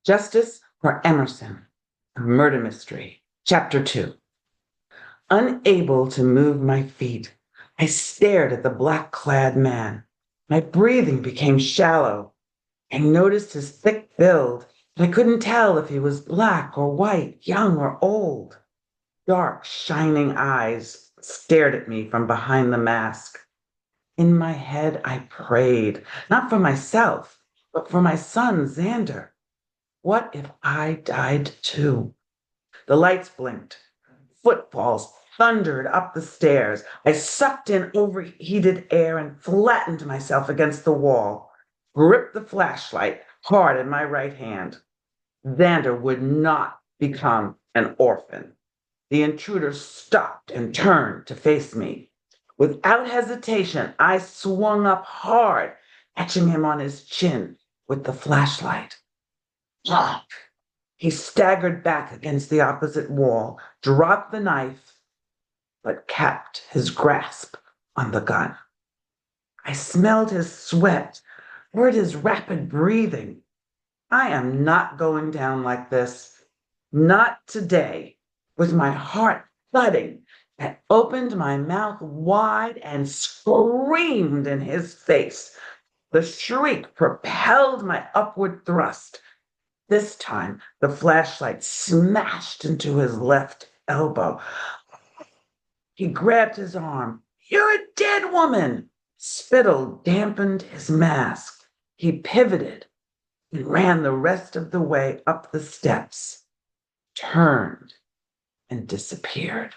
Justice for Emerson, a murder mystery, Chapter 2. Unable to move my feet, I stared at the black-clad man. My breathing became shallow. I noticed his thick build, but I couldn't tell if he was black or white, young or old. Dark, shining eyes stared at me from behind the mask. In my head, I prayed, not for myself, but for my son, Xander. What if I died too? The lights blinked. Footfalls thundered up the stairs. I sucked in overheated air and flattened myself against the wall, gripped the flashlight hard in my right hand. Xander would not become an orphan. The intruder stopped and turned to face me. Without hesitation, I swung up hard, catching him on his chin with the flashlight. Plop! He staggered back against the opposite wall, dropped the knife, but kept his grasp on the gun. I smelled his sweat, heard his rapid breathing. I am not going down like this. Not today. With my heart thudding, I opened my mouth wide and screamed in his face. The shriek propelled my upward thrust. This time, the flashlight smashed into his left elbow. He grabbed his arm. "You're a dead woman!" Spittle dampened his mask. He pivoted and ran the rest of the way up the steps, turned, and disappeared.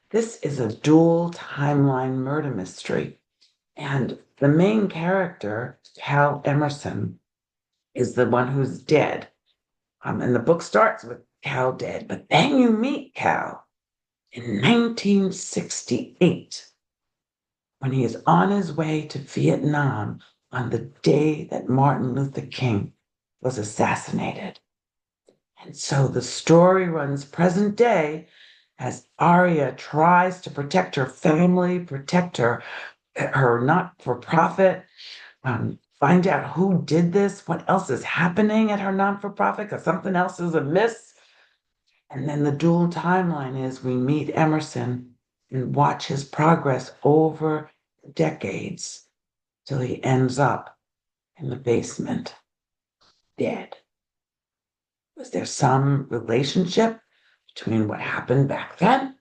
This is a dual timeline murder mystery, and the main character, Cal Emerson, is the one who's dead. And the book starts with Cal dead, but then you meet Cal in 1968 when he is on his way to Vietnam on the day that Martin Luther King was assassinated. And so the story runs present day as Aria tries to protect her family, protect her not-for-profit, find out who did this, what else is happening at her non-for-profit, because something else is amiss. And then the dual timeline is we meet Emerson and watch his progress over decades till he ends up in the basement, dead. Was there some relationship between what happened back then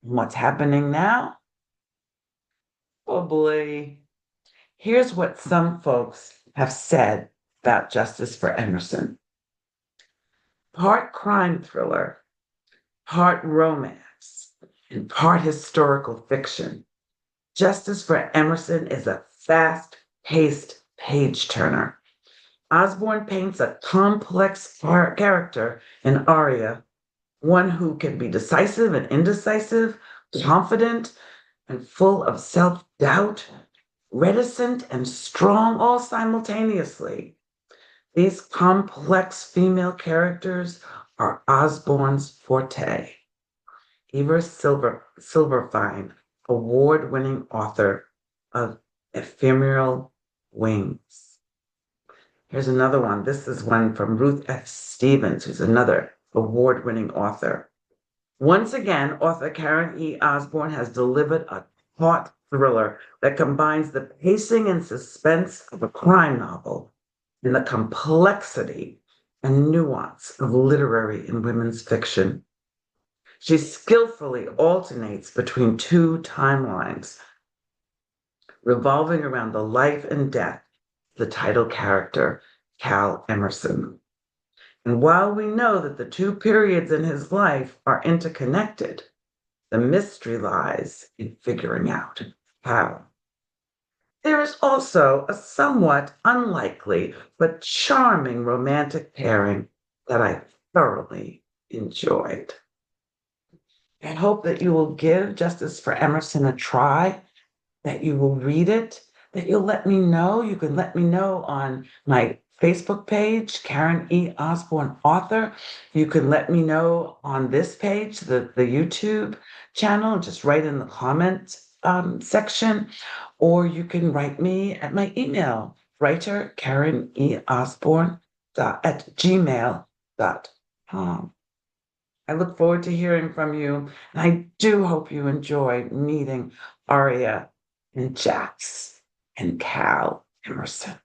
and what's happening now? Oh boy. Here's what some folks have said about Justice for Emerson. Part crime thriller, part romance, and part historical fiction. Justice for Emerson is a fast-paced page-turner. Osborne paints a complex character in Aria, one who can be decisive and indecisive, confident and full of self-doubt, reticent and strong all simultaneously. These complex female characters are Osborne's forte. Eva Silverfine, award-winning author of Ephemeral Wings. Here's another one. This is one from Ruth F. Stevens, who's another award-winning author. Once again, author Karen E. Osborne has delivered a taut thriller that combines the pacing and suspense of a crime novel and the complexity and nuance of literary and women's fiction. She skillfully alternates between two timelines, revolving around the life and death of the title character, Cal Emerson. And while we know that the two periods in his life are interconnected, the mystery lies in figuring out how. There is also a somewhat unlikely but charming romantic pairing that I thoroughly enjoyed. I hope that you will give Justice for Emerson a try, that you will read it, that you'll let me know. You can let me know on my Facebook page, Karen E. Osborne Author. You can let me know on this page, the YouTube channel, just write in the comments section, or you can write me at my email, writer Karen E. Osborne aria@gmail.com. I look forward to hearing from you, and I do hope you enjoy meeting Aria and Jax and Cal Emerson.